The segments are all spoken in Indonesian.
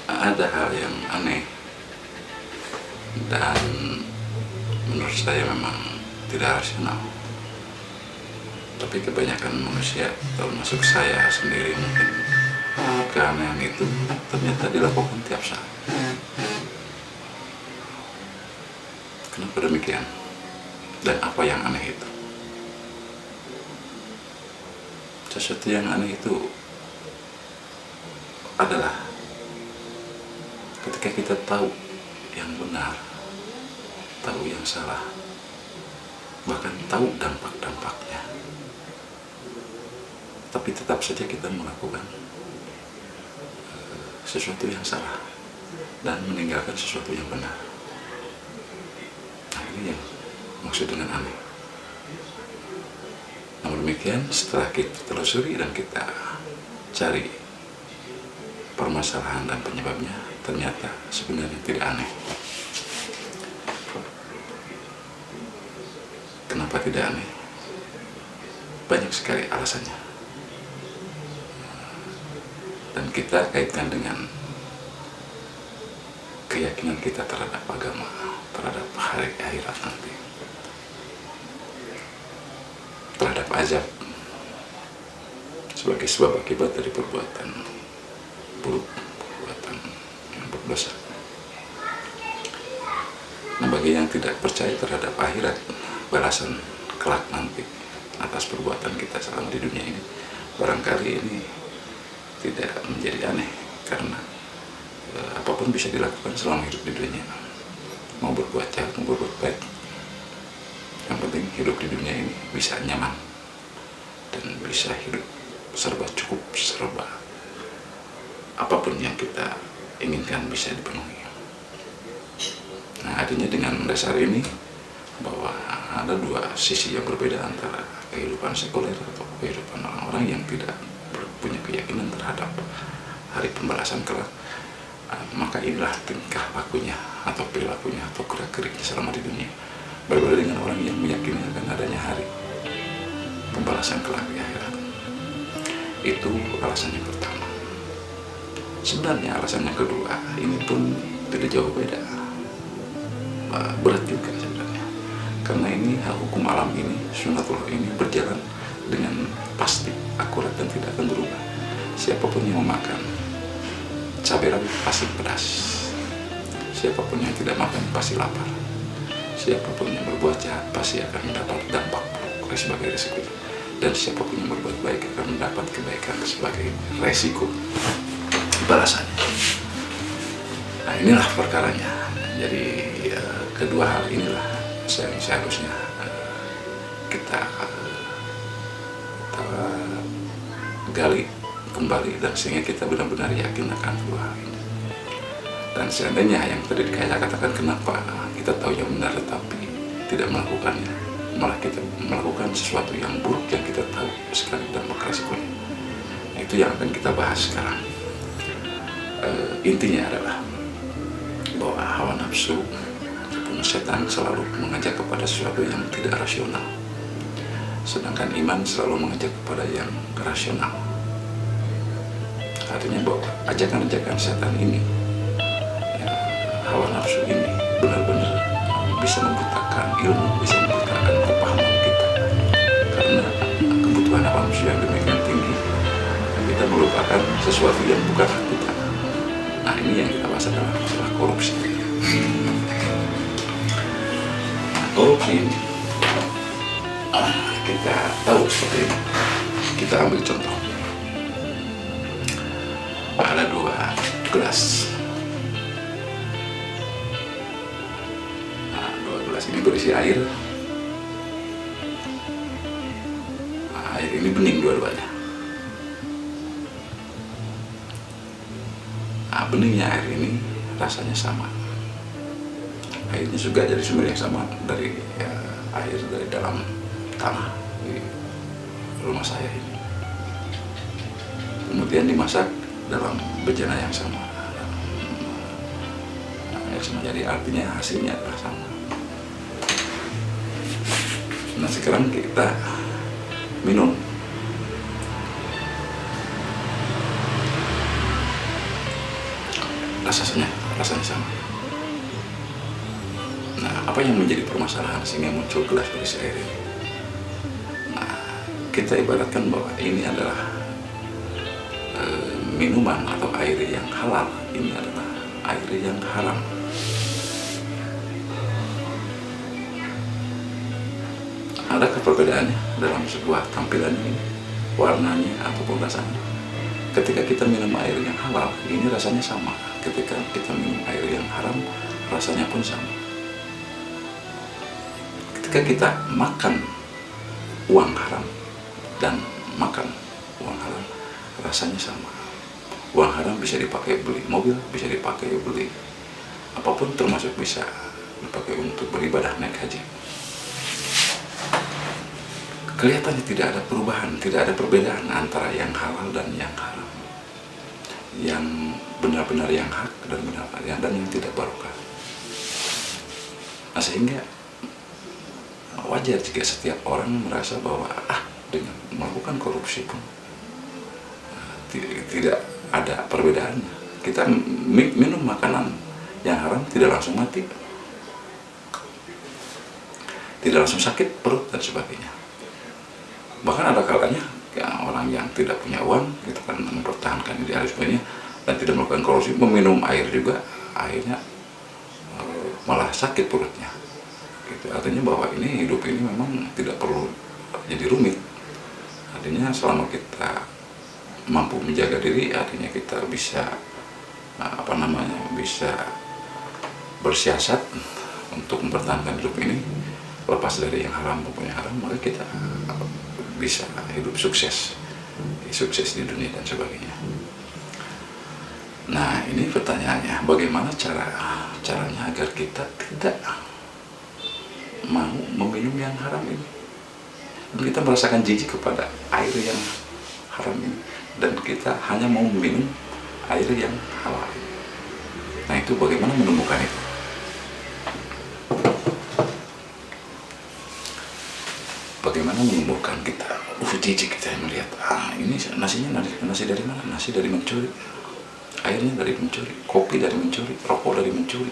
ada hal yang aneh dan menurut saya memang tidak rasional. Tapi kebanyakan manusia, termasuk saya sendiri mungkin, keanehan itu ternyata dilakukan tiap saat. Kenapa demikian? Dan apa yang aneh itu? Sesuatu yang aneh itu adalah ketika kita tahu yang benar, tahu yang salah, bahkan tahu dampak-dampaknya, tapi tetap saja kita melakukan sesuatu yang salah dan meninggalkan sesuatu yang benar. Nah, ini yang maksud dengan aneh. Namun demikian, setelah kita telusuri dan kita cari permasalahan dan penyebabnya, ternyata sebenarnya tidak aneh. Kenapa tidak aneh? Banyak sekali alasannya. Dan kita kaitkan dengan keyakinan kita terhadap agama, terhadap hari akhirat nanti, terhadap azab sebagai sebab akibat dari perbuatan buruk, perbuatan yang berdosa. Nah, bagi yang tidak percaya terhadap akhirat, balasan kelak nanti atas perbuatan kita selama di dunia ini, barangkali ini tidak menjadi aneh, karena apapun bisa dilakukan selama hidup di dunia. Mau berbuat jahat, mau berbuat baik, yang penting hidup di dunia ini bisa nyaman dan bisa hidup serba cukup, serba apapun yang kita inginkan bisa dipenuhi. Nah, artinya dengan dasar ini bahwa ada dua sisi yang berbeda antara kehidupan sekuler atau kehidupan orang-orang yang tidak punya keyakinan terhadap hari pembalasan kelak, maka inilah tingkah lakunya atau perilakunya atau gerak-geriknya selama di dunia. Berbeda dengan orang yang meyakini akan adanya hari pembalasan kelak di akhirat. Itu alasan yang pertama. Sebenarnya alasan yang kedua ini pun tidak jauh beda, berat juga sebenarnya, karena ini hukum alam ini, sunatullah ini berjalan dengan pasti, akurat, dan tidak akan berubah. Siapapun yang memakan cabai rawit pasti pedas, siapapun yang tidak makan pasti lapar, siapapun yang berbuat jahat pasti akan mendapat dampak buruk sebagai resiko, dan siapapun yang berbuat baik akan mendapat kebaikan sebagai resiko balasannya. Nah, inilah perkaranya. Jadi kedua hal inilah seharusnya kita gali kembali, dan sehingga kita benar-benar yakin akan dua hal ini. Dan seandainya yang tadi saya katakan, kenapa kita tahu yang benar tetapi tidak melakukannya, malah kita melakukan sesuatu yang buruk yang kita tahu sekali dampak resikonya. Nah, itu yang akan kita bahas sekarang. Intinya adalah bahwa hawa nafsu ataupun setan selalu mengajak kepada sesuatu yang tidak rasional, sedangkan iman selalu mengajak kepada yang rasional. Artinya bahwa ajakan-ajakan setan ini, ya, hawa nafsu ini benar-benar bisa membutakan ilmu, bisa membutakan kepahaman kita, karena kebutuhan hawa nafsu yang demikian tinggi, kita melupakan sesuatu yang bukan hak kita. Nah, ini yang kita bahas adalah masalah korupsi. Nah, korupsi ini kita tahu seperti ini. Kita ambil contoh. Ada dua gelas. Nah, dua gelas ini berisi air. Nah, air ini bening dua-duanya. Nah, beningnya air ini rasanya sama. Airnya juga dari sumber yang sama, dari air dari dalam tanah di rumah saya ini. Kemudian dimasak dalam bejana yang sama. Jadi artinya hasilnya adalah sama. Nah, sekarang kita minum. rasanya sama. Nah, apa yang menjadi permasalahan sehingga muncul gelas berisi air ini? Nah, kita ibaratkan bahwa ini adalah minuman atau air yang halal, ini adalah air yang haram. Adakah perbedaannya dalam sebuah tampilan ini, warnanya ataupun rasanya? Ketika kita minum air yang halal, ini rasanya sama. Ketika kita minum air yang haram, rasanya pun sama. Ketika kita makan uang haram dan makan uang halal, rasanya sama. Uang haram bisa dipakai beli mobil, bisa dipakai beli apapun, termasuk bisa dipakai untuk beribadah naik haji. Kelihatannya tidak ada perubahan, tidak ada perbedaan antara yang halal dan yang haram, yang benar-benar yang hak dan benar-benar yang tidak barokah. Nah, sehingga wajar jika setiap orang merasa bahwa dengan melakukan korupsi pun tidak ada perbedaannya. Kita minum makanan yang haram tidak langsung mati, tidak langsung sakit perut dan sebagainya. Bahkan ada kalanya orang yang tidak punya uang gitu kan, mempertahankan idealismenya dan tidak melakukan korupsi, meminum air juga, akhirnya malah sakit perutnya gitu. Artinya bahwa ini hidup ini memang tidak perlu jadi rumit. Artinya selama kita mampu menjaga diri, artinya kita bisa bisa bersiasat untuk mempertahankan hidup ini, lepas dari yang haram maupun yang haram, maka kita bisa hidup sukses di dunia dan sebagainya. Nah, ini pertanyaannya, bagaimana caranya agar kita tidak mau meminum yang haram ini, dan kita merasakan jijik kepada air yang haram ini, dan kita hanya mau minum air yang halal. Nah, itu bagaimana menemukan itu? Bagaimana menumbuhkan kita jijik kita melihat ini nasinya nasi dari mana? Nasi dari mencuri, airnya dari mencuri, kopi dari mencuri, rokok dari mencuri,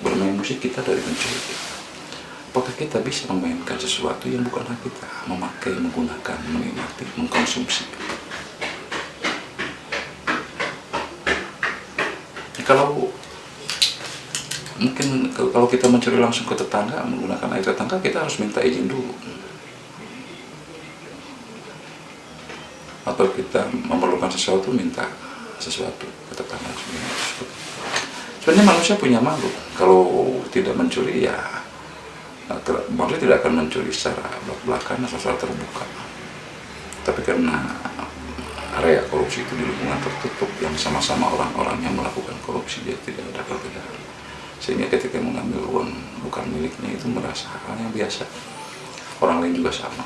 bermain musik kita dari mencuri. Apakah kita bisa memainkan sesuatu yang bukan hak kita, memakai, menggunakan, menikmati, mengkonsumsi? Kalau mungkin kalau kita mencuri langsung ke tetangga, menggunakan air tetangga, kita harus minta izin dulu. Atau kita memerlukan sesuatu, minta sesuatu ke tetangga. Sebenarnya manusia punya malu. Kalau tidak mencuri, ya manusia tidak akan mencuri secara belak-belakan atau secara terbuka. Tapi karena area korupsi itu di lingkungan tertutup yang sama-sama orang-orang yang melakukan korupsi, dia tidak ada perbedaan. Sehingga ketika mengambil uang bukan miliknya itu merasa hal yang biasa, orang lain juga sama.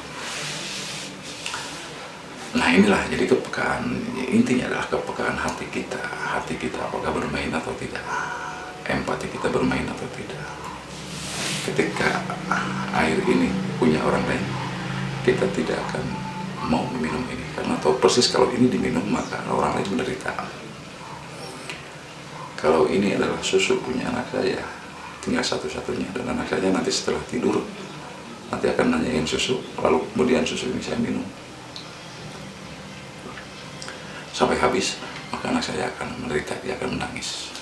Nah, inilah jadi kepekaan, intinya adalah kepekaan hati kita apakah bermain atau tidak, empati kita bermain atau tidak. Ketika air ini punya orang lain, kita tidak akan mau meminum ini, karena tahu persis kalau ini diminum maka orang lain menderita. Kalau ini adalah susu punya anak saya, tinggal satu-satunya, dan anak saya nanti setelah tidur nanti akan nanyain susu, lalu kemudian susu ini saya minum sampai habis, maka anak saya akan menderita, dia akan menangis.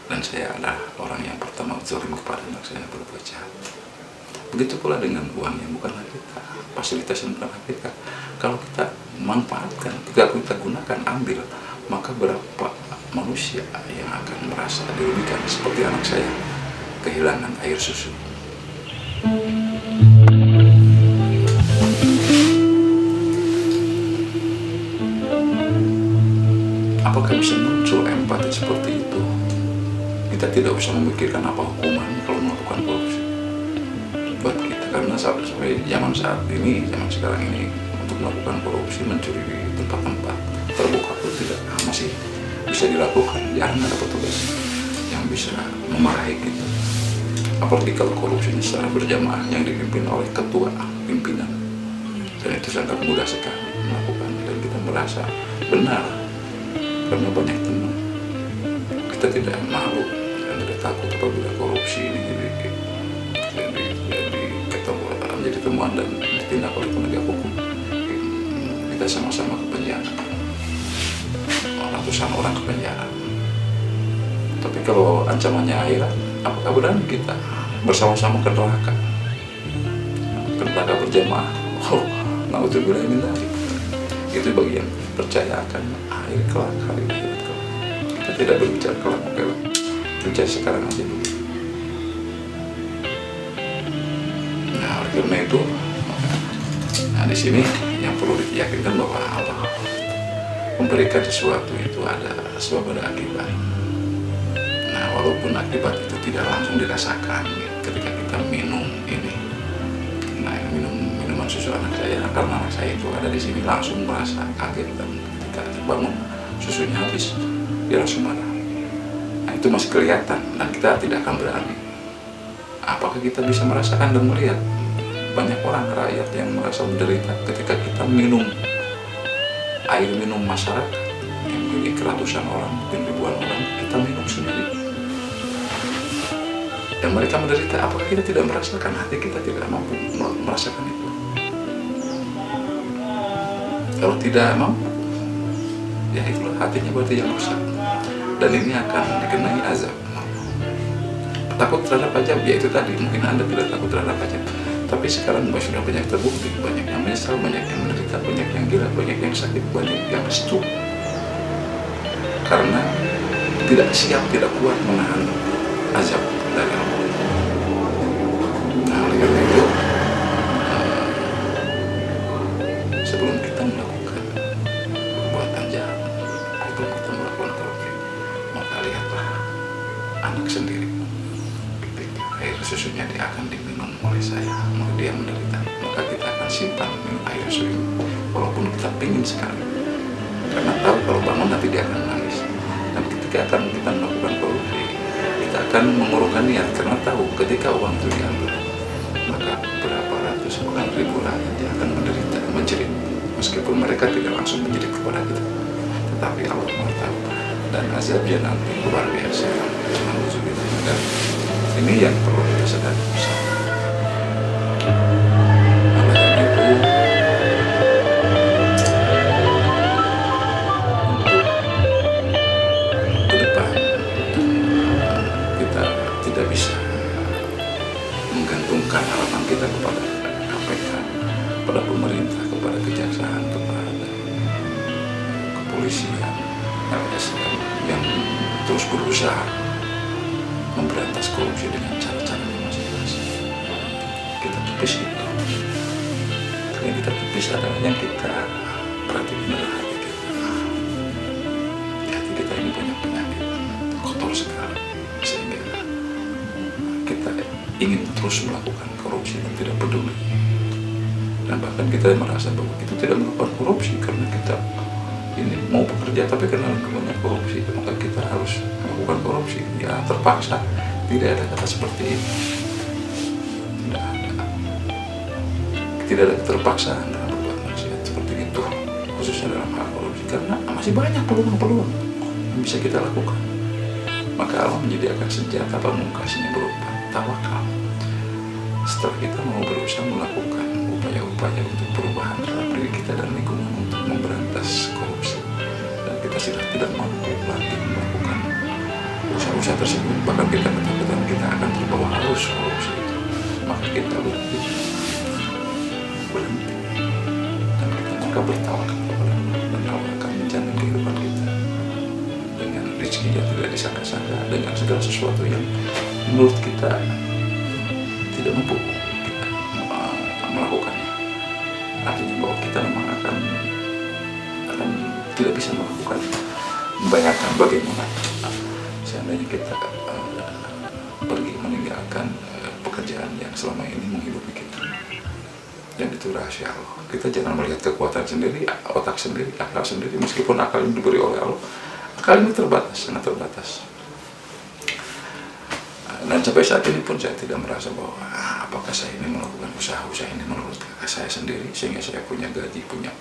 Dan saya adalah orang yang pertama zalim kepada anak saya, berbuat jahat. Begitu pula dengan uang yang bukan hak kita, fasilitas yang bukan hak kita. Kalau kita manfaatkan, kalau kita gunakan, ambil, maka berapa manusia yang akan merasa dirugikan, seperti anak saya kehilangan air susu. Apakah bisa muncul empati seperti itu? Kita tidak usah memikirkan apa hukuman kalau melakukan korupsi buat kita, karena sampai zaman sekarang ini untuk melakukan korupsi, mencuri di tempat-tempat terbuka pun tidak masih bisa dilakukan. Jarang ada petugas yang bisa memarahi kita, apalagi kalau korupsinya secara berjamaah yang dipimpin oleh ketua pimpinan, dan itu sangat mudah sekali melakukan, dan kita merasa benar karena banyak teman kita tidak malu dan tidak takut apabila korupsi ini menjadi temuan dan ditindak oleh penegak hukum. Kita sama-sama ke penjara, ratusan orang ke penjara. Tapi kalau ancamannya akhirat, apakah berani kita bersama-sama ke neraka? Ke neraka berjamaah? Oh, naudzubillah min dzalik. Itu bagi yang percaya akan akhir kelak, hari akhirat kelak. Kita tidak berbicara kelak, bicara sekarang aja dulu. Nah, oleh karena itu, di sini yang perlu diyakinkan bahwa Allah memberikan sesuatu itu ada sebab ada akibat. Nah, walaupun akibat itu tidak langsung dirasakan ketika kita minum ini. Nah, minuman susu anak saya, karena anak saya itu ada di sini langsung merasa kaget dan ketika bangun susunya habis, dia langsung marah. Nah, itu masih kelihatan dan kita tidak akan berani. Apakah kita bisa merasakan dan melihat banyak orang rakyat yang merasa menderita ketika kita minum air minum masyarakat yang milik ratusan orang, mungkin ribuan orang, kita minum sendiri dan mereka menderita. Apakah kita tidak merasakan? Hati kita tidak mampu merasakan itu. Kalau tidak mampu, ya itulah hatinya berarti yang rusak, dan ini akan dikenai azab. Takut terhadap ajab, ya itu tadi, mungkin Anda tidak takut terhadap ajab, tapi sekarang sudah banyak terbukti, banyak yang menyesal, banyak yang menderita, banyak yang gila, banyak yang sakit, banyak yang stroke karena tidak siap, tidak kuat menahan azab dari Allah. Nah, oleh karena itu, sebelum kita melakukan perbuatan jahat, sebelum kita melakukan korupsi, maka lihatlah anak sendiri. Air susunya dia akan diminum oleh saya, maka dia menderita, maka kita akan simpan minum air susu ini walaupun kita pingin sekali, karena tahu kalau bangun nanti dia akan nangis. Dan ketika akan kita melakukan korupsi, kita akan mengurungkan niat, karena tahu ketika uang itu diambil, maka berapa ratus bukan ribu rakyat dia akan menderita, menjerit, meskipun mereka tidak langsung menjerit kepada kita, tetapi Allah mengetahui dan azabnya nanti luar biasa. Dan ini yang perlu kita sadari bersama. Oleh karena itu, untuk ke depan kita tidak bisa menggantungkan harapan kita kepada KPK, kepada pemerintah, kepada kejaksaan, kepada kepolisian, LSM yang terus berusaha memberantas korupsi dengan cara-cara yang masing-masing. Kita tepis itu. Yang kita tepis adalah yang kita perhatikan adalah hati kita. Hati kita ini banyak penyakit, kotor sekali, sehingga kita ingin terus melakukan korupsi dan tidak peduli. Dan bahkan kita merasa bahwa kita tidak melakukan korupsi karena kita ini mau bekerja, tapi karena banyak korupsi maka kita harus melakukan korupsi. Ya terpaksa, tidak ada kata seperti itu, tidak ada keterpaksaan dalam berbuat maksiat seperti itu, khususnya dalam hal korupsi, karena masih banyak peluang-peluang yang bisa kita lakukan. Maka Allah menyediakan senjata pamungkasnya berupa tawakal. Setelah kita mau berusaha melakukan upaya-upaya untuk perubahan dalam diri kita dan lingkungan untuk memberantas korupsi, dan kita sudah tidak mampu lagi melakukan usaha-usaha tersebut, bahkan kita ketakutan kita akan terbawa arus korupsi itu, maka kita berhenti dan kita bertawakal kepada Allah, dan Allah akan menjamin kehidupan kita dengan rezeki yang tidak disangka-sangka, dengan segala sesuatu yang menurut kita tidak mampu kita melakukannya. Artinya bahwa kita memang akan tidak bisa melakukan. Membayangkan bagaimana seandainya kita pergi meninggalkan pekerjaan yang selama ini menghidupi kita, dan itu rahasia Allah. Kita jangan melihat kekuatan sendiri, otak sendiri, akal sendiri, meskipun akal ini diberi oleh Allah, akal ini terbatas, sangat terbatas. Dan sampai saat ini pun saya tidak merasa bahwa apakah saya ini melakukan usaha-usaha ini menurut kakak saya sendiri sehingga saya punya gaji, punya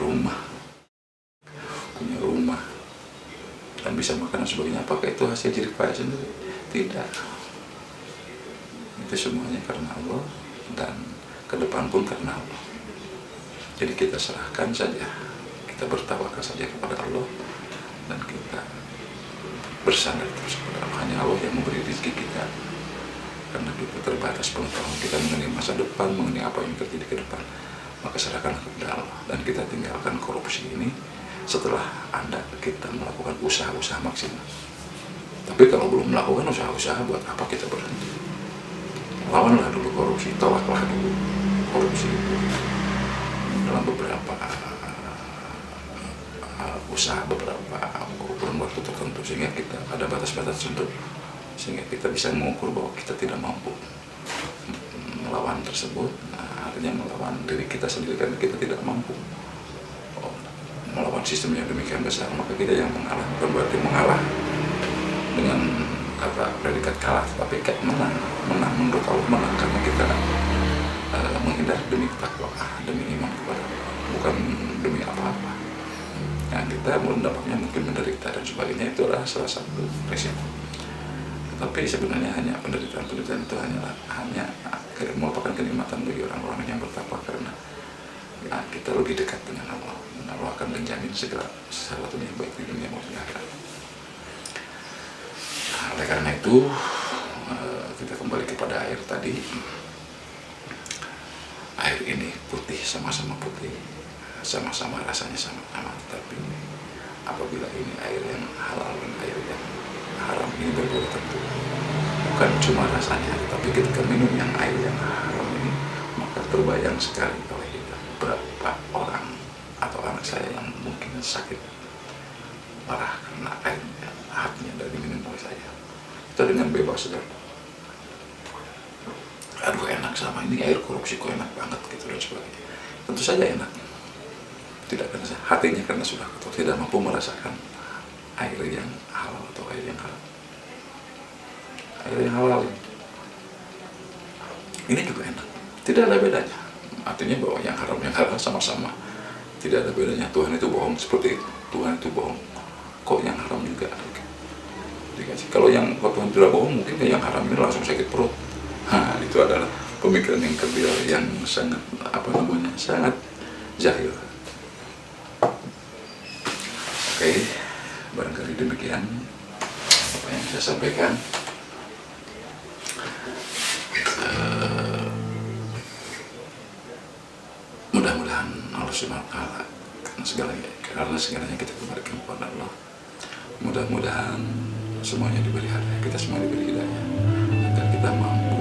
rumah, dan bisa makan dan sebagainya. Apakah itu hasil jerih payah sendiri? Tidak. Itu semuanya karena Allah, dan ke depan pun karena Allah. Jadi kita serahkan saja, kita bertawakal saja kepada Allah, dan kita bersandar terus kepada Allah. Hanya Allah yang memberi rezeki kita, karena kita terbatas pengetahuan kita mengenai masa depan, mengenai apa yang terjadi ke depan. Maka serahkanlah kepada Allah, dan kita tinggalkan korupsi ini setelah kita melakukan usaha-usaha maksimal. Tapi kalau belum melakukan usaha-usaha, buat apa kita berhenti? Lawanlah dulu korupsi, tolaklah dulu korupsi itu dalam beberapa usaha, beberapa kurun waktu tertentu, sehingga kita ada batas-batas tertentu, sehingga kita bisa mengukur bahwa kita tidak mampu melawan tersebut. Nah, artinya melawan diri kita sendiri karena kita tidak mampu melawan sistem yang demikian besar. Maka kita yang mengalah, bukan berarti mengalah dengan kata predikat kalah, tapi kayak menang menurut Allah, menang karena kita menghindar demi takwa, demi iman kepada Allah, bukan demi apa-apa. Yang kita dampaknya mungkin menderita dan sebagainya, itu adalah salah satu resiko. Tapi sebenarnya hanya penderitaan itu hanya merupakan kenikmatan bagi orang-orang yang bertakwa, karena kita lebih dekat dengan Allah, dan Allah akan menjamin segala sesuatunya baik di dunia maupun di akhirat. Nah, oleh karena itu kita kembali kepada air tadi. Air ini putih, sama-sama putih, sama-sama rasanya sama-sama, tapi apabila ini air yang halal dan air yang haram, ini berbeda tentu. Bukan cuma rasanya, tapi ketika minum yang air yang haram ini, maka terbayang sekali oleh kita berapa orang atau anak saya yang mungkin sakit parah karena airnya, hatinya dari minum oleh saya. Kita dengan bebas saja, aduh enak, sama ini air korupsi kok enak banget gitu dan sebagainya. Tentu saja enak, tidak karena hatinya, karena sudah tidak mampu merasakan air yang halal atau air yang haram. Air yang halal ini juga enak, tidak ada bedanya. Artinya bahwa yang haram yang halal sama-sama, tidak ada bedanya. Tuhan itu bohong seperti itu, Tuhan itu bohong, kok yang haram juga dikasih. Kalau Tuhan tidak bohong, mungkin yang haram ini langsung sakit perut. Nah, itu adalah pemikiran yang kerdil, yang sangat sangat jahil. Oke, barangkali demikian apa yang saya sampaikan. Mudah-mudahan Allah Subhanahu wa Ta'ala, karena segalanya kita kembalikan kepada Allah. Mudah-mudahan semuanya diberi hidayah, kita semua diberi hidayah, agar kita mampu